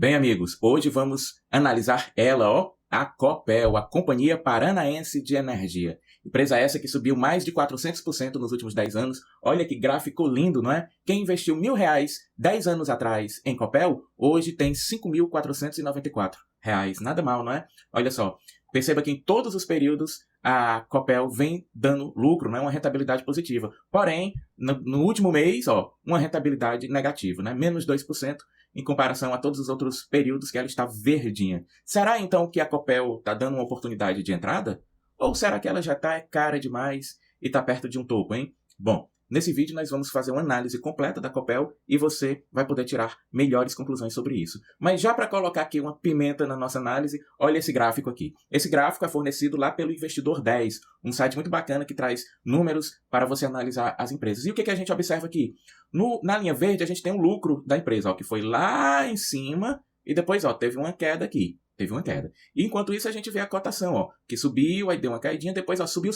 Bem, amigos, hoje vamos analisar ela, a Copel, a Companhia Paranaense de Energia. Empresa essa que subiu mais de 400% nos últimos 10 anos. Olha que gráfico lindo, não é? Quem investiu R$1.000 10 anos atrás em Copel, hoje tem R$5.494. Nada mal, não é? Olha só, perceba que em todos os períodos a Copel vem dando lucro, não é? Uma rentabilidade positiva. Porém, no último mês, uma rentabilidade negativa, né? Menos 2%. Em comparação a todos os outros períodos que ela está verdinha. Será então que a Copel está dando uma oportunidade de entrada? Ou será que ela já está cara demais e está perto de um topo, hein? Bom, nesse vídeo nós vamos fazer uma análise completa da Copel e você vai poder tirar melhores conclusões sobre isso. Mas já para colocar aqui uma pimenta na nossa análise, olha esse gráfico aqui. Esse gráfico é fornecido lá pelo Investidor 10, um site muito bacana que traz números para você analisar as empresas. E o que a gente observa aqui? Na linha verde a gente tem um lucro da empresa, que foi lá em cima e depois teve uma queda aqui. Teve uma queda. E enquanto isso a gente vê a cotação, que subiu, aí deu uma caidinha, depois subiu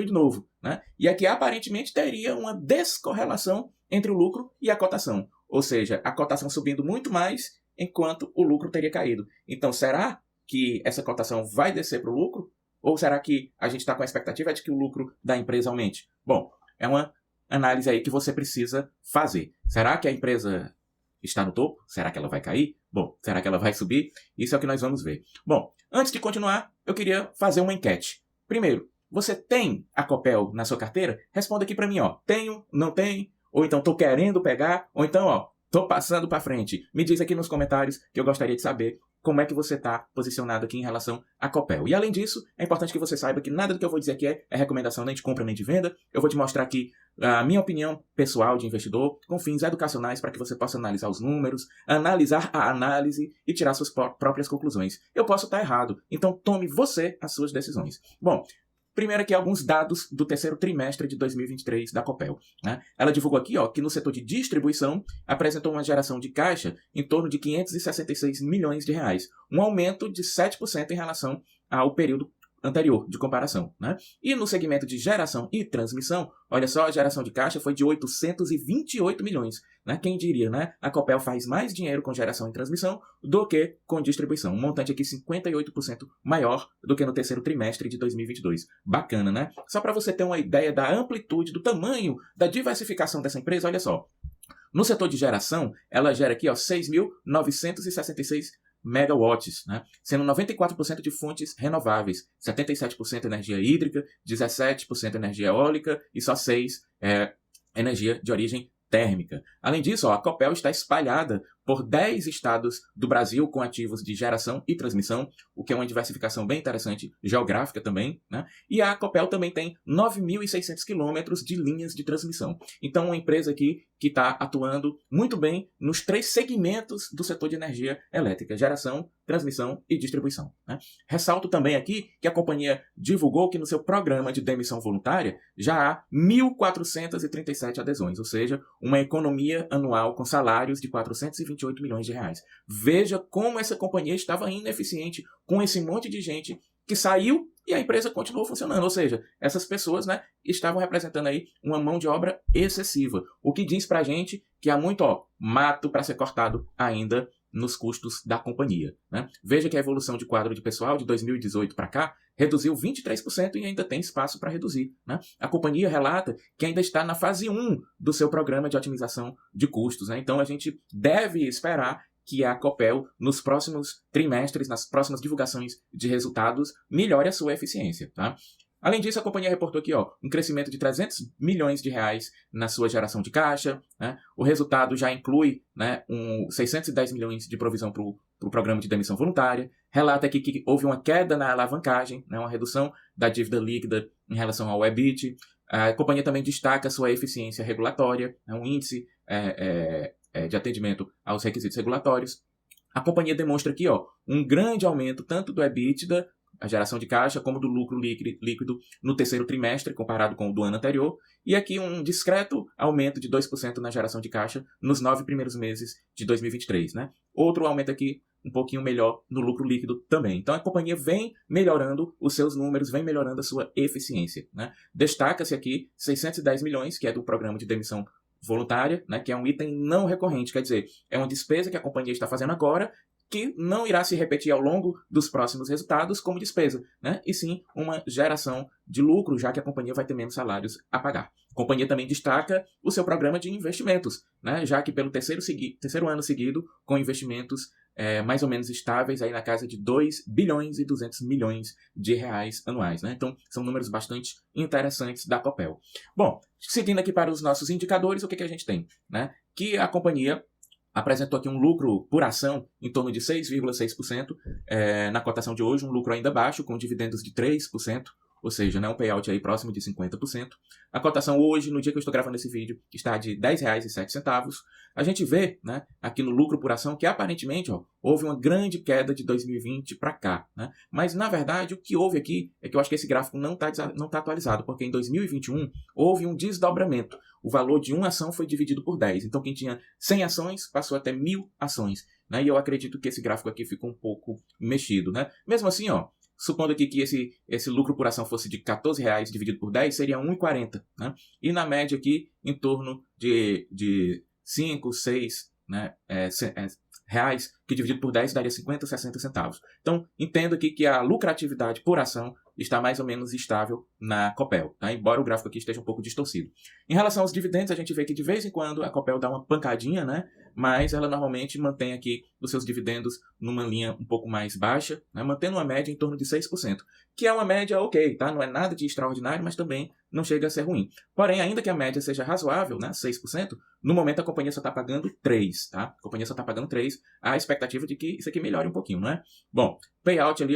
de novo, né? E aqui aparentemente teria uma descorrelação entre o lucro e a cotação. Ou seja, a cotação subindo muito mais enquanto o lucro teria caído. Então será que essa cotação vai descer para o lucro? Ou será que a gente está com a expectativa de que o lucro da empresa aumente? Bom, é uma análise aí que você precisa fazer. Será que a empresa está no topo? Será que ela vai cair? Bom, será que ela vai subir? Isso é o que nós vamos ver. Bom, antes de continuar, eu queria fazer uma enquete. Primeiro, você tem a Copel na sua carteira? Responda aqui para mim, tenho, não tem, ou então estou querendo pegar, ou então, estou passando para frente. Me diz aqui nos comentários que eu gostaria de saber como é que você está posicionado aqui em relação à Copel. E além disso, é importante que você saiba que nada do que eu vou dizer aqui é recomendação nem de compra nem de venda. Eu vou te mostrar aqui a minha opinião pessoal de investidor, com fins educacionais para que você possa analisar os números, analisar a análise e tirar suas próprias conclusões. Eu posso estar errado, então tome você as suas decisões. Bom, primeiro aqui alguns dados do terceiro trimestre de 2023 da Copel, né? Ela divulgou aqui que no setor de distribuição apresentou uma geração de caixa em torno de R$566 milhões, um aumento de 7% em relação ao período anterior de comparação, né? E no segmento de geração e transmissão, olha só, a geração de caixa foi de 828 milhões, né? Quem diria, né? A Copel faz mais dinheiro com geração e transmissão do que com distribuição. Um montante aqui 58% maior do que no terceiro trimestre de 2022. Bacana, né? Só para você ter uma ideia da amplitude, do tamanho, da diversificação dessa empresa, olha só. No setor de geração, ela gera aqui 6.966 megawatts, né? Sendo 94% de fontes renováveis, 77% energia hídrica, 17% energia eólica e só 6% energia de origem térmica. Além disso, a Copel está espalhada por 10 estados do Brasil com ativos de geração e transmissão, o que é uma diversificação bem interessante, geográfica também, né? E a Copel também tem 9.600 quilômetros de linhas de transmissão. Então, uma empresa aqui que está atuando muito bem nos 3 segmentos do setor de energia elétrica: geração, transmissão e distribuição, né? Ressalto também aqui que a companhia divulgou que no seu programa de demissão voluntária já há 1.437 adesões, ou seja, uma economia anual com salários de R$428 milhões. Veja como essa companhia estava ineficiente com esse monte de gente que saiu e a empresa continuou funcionando. Ou seja, essas pessoas, né, estavam representando aí uma mão de obra excessiva. O que diz pra gente que há muito mato para ser cortado ainda nos custos da companhia, né? Veja que a evolução de quadro de pessoal de 2018 para cá reduziu 23% e ainda tem espaço para reduzir, né? A companhia relata que ainda está na fase 1 do seu programa de otimização de custos, né? Então a gente deve esperar que a Copel, nos próximos trimestres, nas próximas divulgações de resultados, melhore a sua eficiência, tá? Além disso, a companhia reportou aqui um crescimento de R$300 milhões na sua geração de caixa, né? O resultado já inclui, né, 610 milhões de provisão para o programa de demissão voluntária. Relata aqui que houve uma queda na alavancagem, né, uma redução da dívida líquida em relação ao EBIT. A companhia também destaca sua eficiência regulatória, um índice de atendimento aos requisitos regulatórios. A companhia demonstra aqui um grande aumento tanto do EBITDA, a geração de caixa, como do lucro líquido no terceiro trimestre, comparado com o do ano anterior, e aqui um discreto aumento de 2% na geração de caixa nos 9 primeiros meses de 2023, né? Outro aumento aqui um pouquinho melhor no lucro líquido também. Então a companhia vem melhorando os seus números, vem melhorando a sua eficiência, né? Destaca-se aqui 610 milhões, que é do programa de demissão voluntária, né, que é um item não recorrente, quer dizer, é uma despesa que a companhia está fazendo agora que não irá se repetir ao longo dos próximos resultados como despesa, né? E sim uma geração de lucro, já que a companhia vai ter menos salários a pagar. A companhia também destaca o seu programa de investimentos, né? Já que pelo terceiro ano seguido, com investimentos mais ou menos estáveis, aí na casa de 2 bilhões e 200 milhões de reais anuais, né? Então, são números bastante interessantes da Copel. Bom, seguindo aqui para os nossos indicadores, o que a gente tem, né? Que a companhia apresentou aqui um lucro por ação em torno de 6,6%, na cotação de hoje, um lucro ainda baixo, com dividendos de 3%, ou seja, né, um payout aí próximo de 50%. A cotação hoje, no dia que eu estou gravando esse vídeo, está de R$ 10,07. A gente vê, né, aqui no lucro por ação que aparentemente houve uma grande queda de 2020 para cá, né? Mas na verdade o que houve aqui é que eu acho que esse gráfico não tá atualizado, porque em 2021 houve um desdobramento. O valor de uma ação foi dividido por 10. Então quem tinha 100 ações passou até 1.000 ações, né? E eu acredito que esse gráfico aqui ficou um pouco mexido, né? Mesmo assim, supondo aqui que esse lucro por ação fosse de R$ 14,00 dividido por 10, seria R$ 1,40, né? E na média aqui, em torno de 5, 6, né, reais, que dividido por 10 daria 50, 60 centavos. Então, entendo aqui que a lucratividade por ação está mais ou menos estável na Copel, tá? Embora o gráfico aqui esteja um pouco distorcido. Em relação aos dividendos, a gente vê que de vez em quando a Copel dá uma pancadinha, né? Mas ela normalmente mantém aqui os seus dividendos numa linha um pouco mais baixa, né? Mantendo uma média em torno de 6%, que é uma média ok, tá? Não é nada de extraordinário, mas também não chega a ser ruim. Porém, ainda que a média seja razoável, né? 6%, no momento a companhia só está pagando 3%, tá? A companhia só está pagando 3%, a expectativa de que isso aqui melhore um pouquinho, né? Bom, payout ali,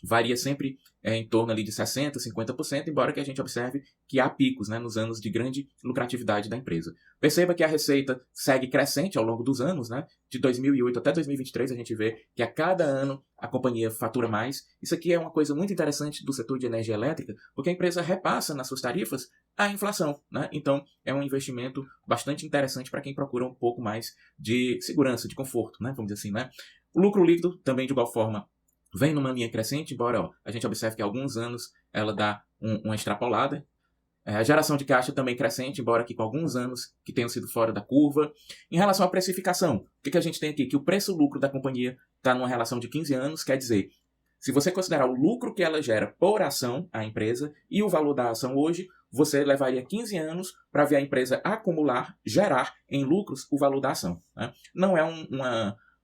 varia sempre em torno ali de 60%, 50%, embora que a gente observe que há picos, né, nos anos de grande lucratividade da empresa. Perceba que a receita segue crescente ao longo dos anos, né? De 2008 até 2023 a gente vê que a cada ano a companhia fatura mais. Isso aqui é uma coisa muito interessante do setor de energia elétrica, porque a empresa repassa nas suas tarifas a inflação, né? Então é um investimento bastante interessante para quem procura um pouco mais de segurança, de conforto, né? Vamos dizer assim, né? O lucro líquido também de igual forma vem numa linha crescente, embora a gente observe que há alguns anos ela dá uma extrapolada. A geração de caixa também crescente, embora que com alguns anos que tenham sido fora da curva. Em relação à precificação, o que a gente tem aqui? Que o preço-lucro da companhia está numa relação de 15 anos, quer dizer, se você considerar o lucro que ela gera por ação, a empresa, e o valor da ação hoje, você levaria 15 anos para ver a empresa gerar em lucros o valor da ação, né? Não é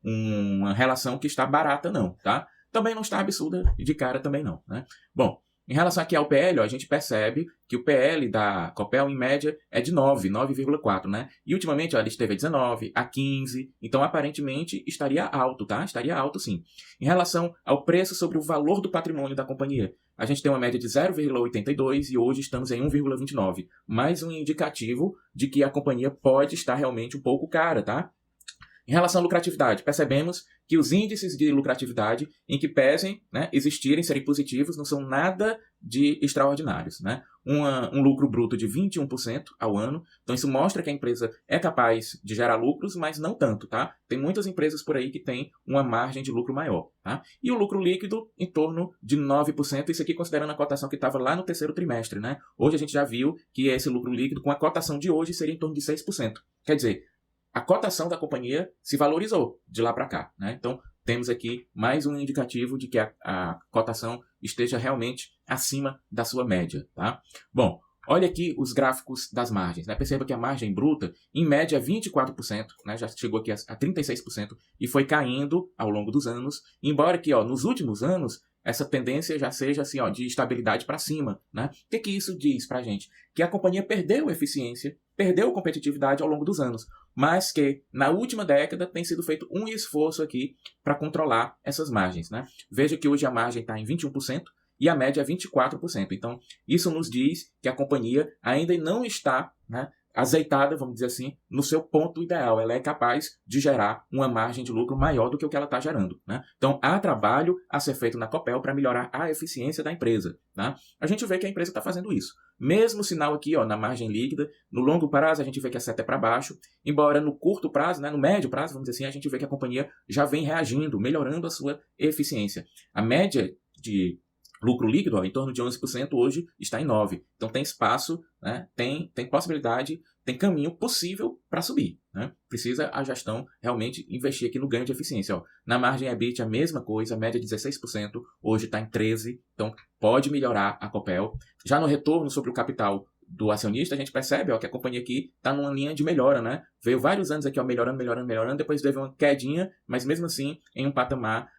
uma relação que está barata não, tá? Também não está absurda de cara também não, né? Bom, em relação aqui ao PL, a gente percebe que o PL da Copel, em média, é de 9,4, né? E ultimamente, ele esteve a 19, a 15, então aparentemente estaria alto, tá? Estaria alto sim. Em relação ao preço sobre o valor do patrimônio da companhia, a gente tem uma média de 0,82 e hoje estamos em 1,29. Mais um indicativo de que a companhia pode estar realmente um pouco cara, tá? Em relação à lucratividade, percebemos que os índices de lucratividade, em que pesem, né, existirem, serem positivos, não são nada de extraordinários, né? Um lucro bruto de 21% ao ano. Então isso mostra que a empresa é capaz de gerar lucros, mas não tanto, tá? Tem muitas empresas por aí que têm uma margem de lucro maior, tá? E o lucro líquido em torno de 9%, isso aqui considerando a cotação que estava lá no terceiro trimestre, né? Hoje a gente já viu que esse lucro líquido, com a cotação de hoje, seria em torno de 6%. Quer dizer, a cotação da companhia se valorizou de lá para cá, né? Então, temos aqui mais um indicativo de que a cotação esteja realmente acima da sua média, tá? Bom, olha aqui os gráficos das margens, né? Perceba que a margem bruta, em média, é 24%, né? Já chegou aqui a 36% e foi caindo ao longo dos anos, embora que, nos últimos anos, essa tendência já seja assim, de estabilidade para cima, né? O que isso diz para a gente? Que a companhia perdeu eficiência, perdeu competitividade ao longo dos anos, mas que na última década tem sido feito um esforço aqui para controlar essas margens, né? Veja que hoje a margem está em 21% e a média é 24%. Então, isso nos diz que a companhia ainda não está, né, azeitada, vamos dizer assim, no seu ponto ideal. Ela é capaz de gerar uma margem de lucro maior do que o que ela está gerando, né? Então, há trabalho a ser feito na Copel para melhorar a eficiência da empresa, né? A gente vê que a empresa está fazendo isso. Mesmo sinal aqui, na margem líquida, no longo prazo a gente vê que a seta é para baixo, embora no curto prazo, né, no médio prazo, vamos dizer assim, a gente vê que a companhia já vem reagindo, melhorando a sua eficiência. A média de lucro líquido, ó, em torno de 11%, hoje está em 9%. Então tem espaço, né? tem possibilidade, tem caminho possível para subir. Né? Precisa a gestão realmente investir aqui no ganho de eficiência. Ó. Na margem EBIT, a mesma coisa, a média 16%, hoje está em 13%, então pode melhorar a Copel. Já no retorno sobre o capital do acionista, a gente percebe, ó, que a companhia aqui está numa linha de melhora, né? Veio vários anos aqui, ó, melhorando, depois teve uma quedinha, mas mesmo assim em um patamar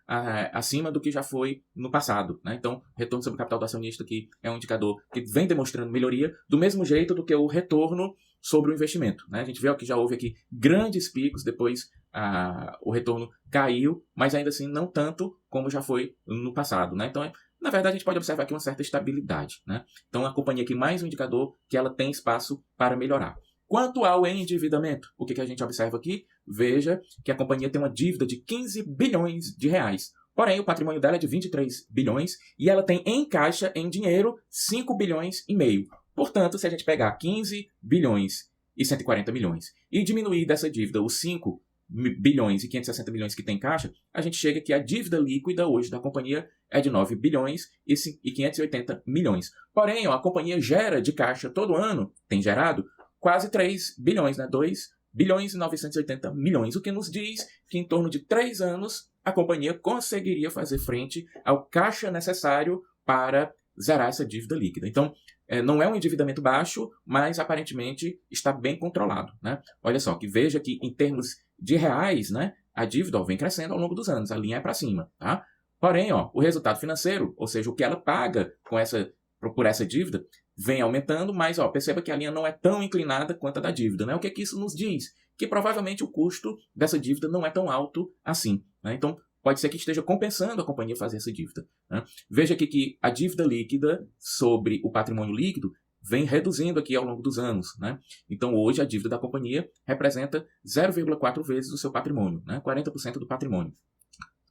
acima do que já foi no passado, né? Então, retorno sobre o capital do acionista aqui é um indicador que vem demonstrando melhoria, do mesmo jeito do que o retorno sobre o investimento, né? A gente vê, ó, que já houve aqui grandes picos, depois o retorno caiu, mas ainda assim não tanto como já foi no passado, né? Então, na verdade, a gente pode observar aqui uma certa estabilidade, né? Então, a companhia aqui, mais um indicador que ela tem espaço para melhorar. Quanto ao endividamento, o que a gente observa aqui? Veja que a companhia tem uma dívida de 15 bilhões de reais. Porém, o patrimônio dela é de 23 bilhões e ela tem em caixa, em dinheiro, 5 bilhões e meio. Portanto, se a gente pegar 15 bilhões e 140 milhões e diminuir dessa dívida os 5 bilhões e 560 milhões que tem em caixa, a gente chega que a dívida líquida hoje da companhia é de 9 bilhões e 580 milhões. Porém, ó, a companhia gera de caixa todo ano, tem gerado, quase 3 bilhões, né? 2 bilhões e 980 milhões, o que nos diz que em torno de 3 anos a companhia conseguiria fazer frente ao caixa necessário para zerar essa dívida líquida. Então, não é um endividamento baixo, mas aparentemente está bem controlado, né? Olha só, que veja que em termos de reais, né, a dívida vem crescendo ao longo dos anos, a linha é para cima, tá? Porém, ó, o resultado financeiro, ou seja, o que ela paga por essa dívida, vem aumentando, mas ó, perceba que a linha não é tão inclinada quanto a da dívida, né? O que isso nos diz? Que provavelmente o custo dessa dívida não é tão alto assim, né? Então, pode ser que esteja compensando a companhia fazer essa dívida, né? Veja aqui que a dívida líquida sobre o patrimônio líquido vem reduzindo aqui ao longo dos anos, né? Então, hoje, a dívida da companhia representa 0,4 vezes o seu patrimônio, né? 40% do patrimônio,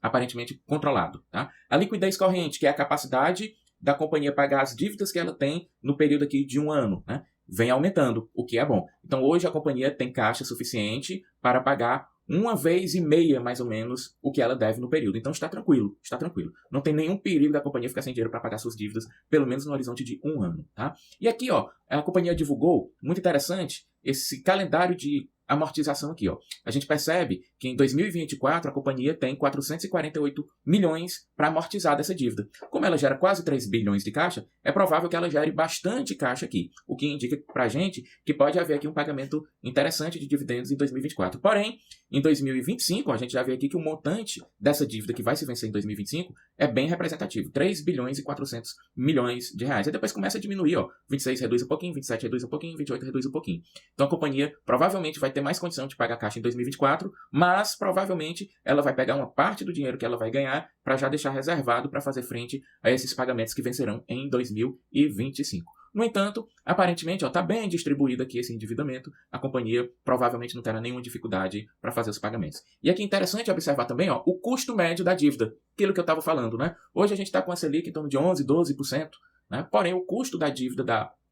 aparentemente controlado, tá? A liquidez corrente, que é a capacidade da companhia pagar as dívidas que ela tem no período aqui de um ano, né? Vem aumentando, o que é bom. Então, hoje, a companhia tem caixa suficiente para pagar 1,5 vezes, mais ou menos, o que ela deve no período. Então, está tranquilo, está tranquilo. Não tem nenhum perigo da companhia ficar sem dinheiro para pagar suas dívidas, pelo menos no horizonte de um ano, tá? E aqui, ó, a companhia divulgou, muito interessante, esse calendário de amortização aqui, ó. A gente percebe que em 2024 a companhia tem 448 milhões para amortizar dessa dívida. Como ela gera quase 3 bilhões de caixa, é provável que ela gere bastante caixa aqui, o que indica para a gente que pode haver aqui um pagamento interessante de dividendos em 2024. Porém, em 2025, a gente já vê aqui que o montante dessa dívida que vai se vencer em 2025 é bem representativo, 3 bilhões e 400 milhões de reais. Aí depois começa a diminuir, ó, 26 reduz um pouquinho, 27 reduz um pouquinho, 28 reduz um pouquinho. Então a companhia provavelmente vai ter mais condição de pagar caixa em 2024, mas provavelmente ela vai pegar uma parte do dinheiro que ela vai ganhar para já deixar reservado para fazer frente a esses pagamentos que vencerão em 2025. No entanto, aparentemente, está bem distribuído aqui esse endividamento, a companhia provavelmente não terá nenhuma dificuldade para fazer os pagamentos. E aqui é interessante observar também, ó, o custo médio da dívida, aquilo que eu estava falando, né? Hoje a gente está com a Selic em torno de 11%, 12%, né? Porém, o custo da dívida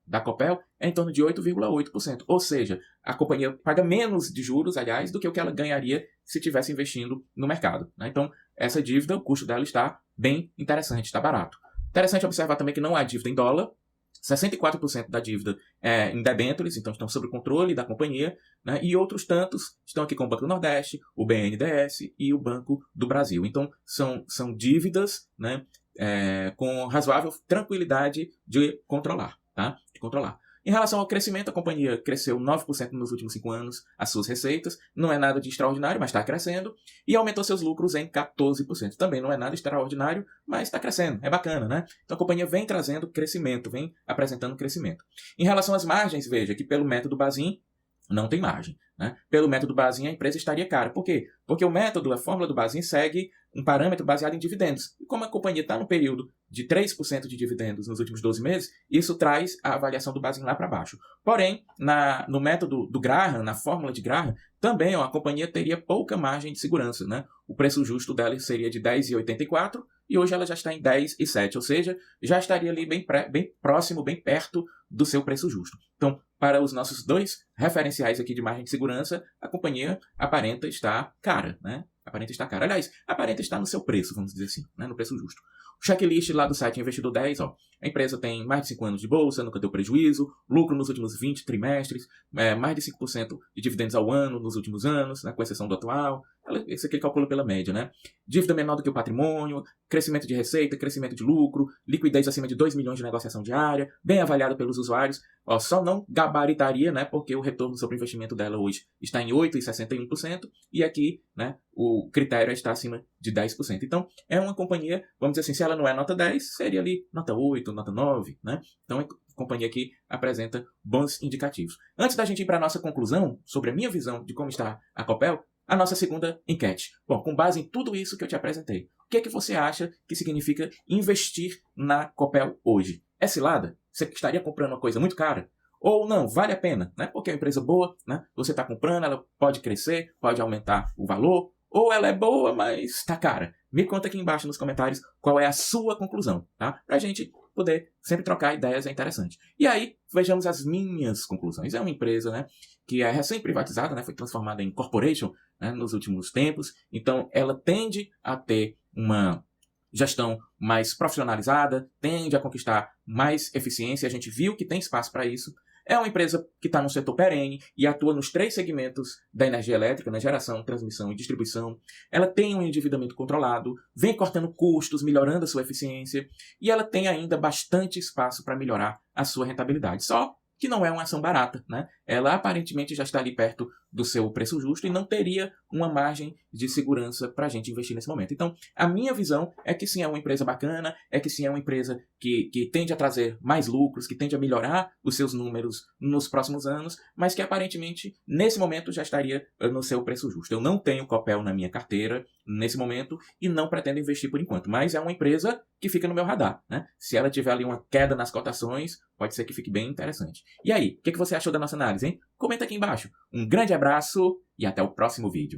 da Copel é em torno de 8,8%. Ou seja, a companhia paga menos de juros, aliás, do que o que ela ganharia se estivesse investindo no mercado, né? Então, essa dívida, o custo dela está bem interessante, está barato. Interessante observar também que não há dívida em dólar, 64% da dívida é em debêntures, então estão sob o controle da companhia, né? E outros tantos estão aqui com o Banco do Nordeste, o BNDES e o Banco do Brasil. Então, são dívidas, né, com razoável tranquilidade de controlar, tá? De controlar. Em relação ao crescimento, a companhia cresceu 9% nos últimos 5 anos, as suas receitas, não é nada de extraordinário, mas está crescendo, e aumentou seus lucros em 14%. Também não é nada extraordinário, mas está crescendo, é bacana, né? Então a companhia vem trazendo crescimento, vem apresentando crescimento. Em relação às margens, veja que pelo método Bazin, não tem margem, né? Pelo método Bazin, a empresa estaria cara. Por quê? Porque o método, a fórmula do Bazin, segue um parâmetro baseado em dividendos. E como a companhia está no período de 3% de dividendos nos últimos 12 meses, isso traz a avaliação do Bazin lá para baixo. Porém, no método do Graham, na fórmula de Graham, também a companhia teria pouca margem de segurança, né? O preço justo dela seria de 10,84 e hoje ela já está em 10,7, ou seja, já estaria ali bem próximo, bem perto do seu preço justo. Então, para os nossos dois referenciais aqui de margem de segurança, a companhia aparenta estar cara, né? aparenta estar cara. Aliás, aparenta estar no seu preço, vamos dizer assim, né? No preço justo. O checklist lá do site Investidor 10, ó. A empresa tem mais de 5 anos de bolsa, nunca deu prejuízo, lucro nos últimos 20 trimestres, mais de 5% de dividendos ao ano nos últimos anos, né, com exceção do atual. Isso aqui ele calcula pela média, né? Dívida menor do que o patrimônio, crescimento de receita, crescimento de lucro, liquidez acima de 2 milhões de negociação diária, bem avaliada pelos usuários. Ó, só não gabaritaria, né, porque o retorno sobre o investimento dela hoje está em 8,61% e aqui, né, o critério está acima de 10%. Então, é uma companhia, vamos dizer assim, se ela não é nota 10, seria ali nota 8, nota 9, né? Então, é companhia que apresenta bons indicativos. Antes da gente ir para a nossa conclusão sobre a minha visão de como está a Copel, a nossa segunda enquete. Bom, com base em tudo isso que eu te apresentei, o que é que você acha que significa investir na Copel hoje? É cilada? Você estaria comprando uma coisa muito cara? Ou não, vale a pena, né? Porque é uma empresa boa, né? Você está comprando, ela pode crescer, pode aumentar o valor, ou ela é boa, mas está cara. Me conta aqui embaixo nos comentários qual é a sua conclusão, tá? Pra gente poder sempre trocar ideias, é interessante. E aí, vejamos as minhas conclusões. É uma empresa, né, que é recém-privatizada, né, foi transformada em corporation, né, nos últimos tempos, então ela tende a ter uma gestão mais profissionalizada, tende a conquistar mais eficiência, a gente viu que tem espaço para isso. É uma empresa que está no setor perene e atua nos 3 segmentos da energia elétrica, na geração, transmissão e distribuição. Ela tem um endividamento controlado, vem cortando custos, melhorando a sua eficiência e ela tem ainda bastante espaço para melhorar a sua rentabilidade. Só que não é uma ação barata, né? Ela aparentemente já está ali perto do seu preço justo e não teria uma margem de segurança para a gente investir nesse momento. Então, a minha visão é que sim, é uma empresa bacana, é que sim, é uma empresa que tende a trazer mais lucros, que tende a melhorar os seus números nos próximos anos, mas que aparentemente, nesse momento, já estaria no seu preço justo. Eu não tenho Copel na minha carteira nesse momento e não pretendo investir por enquanto, mas é uma empresa que fica no meu radar, né? Se ela tiver ali uma queda nas cotações, pode ser que fique bem interessante. E aí, o que você achou da nossa análise, hein? Comenta aqui embaixo. Um grande abraço e até o próximo vídeo.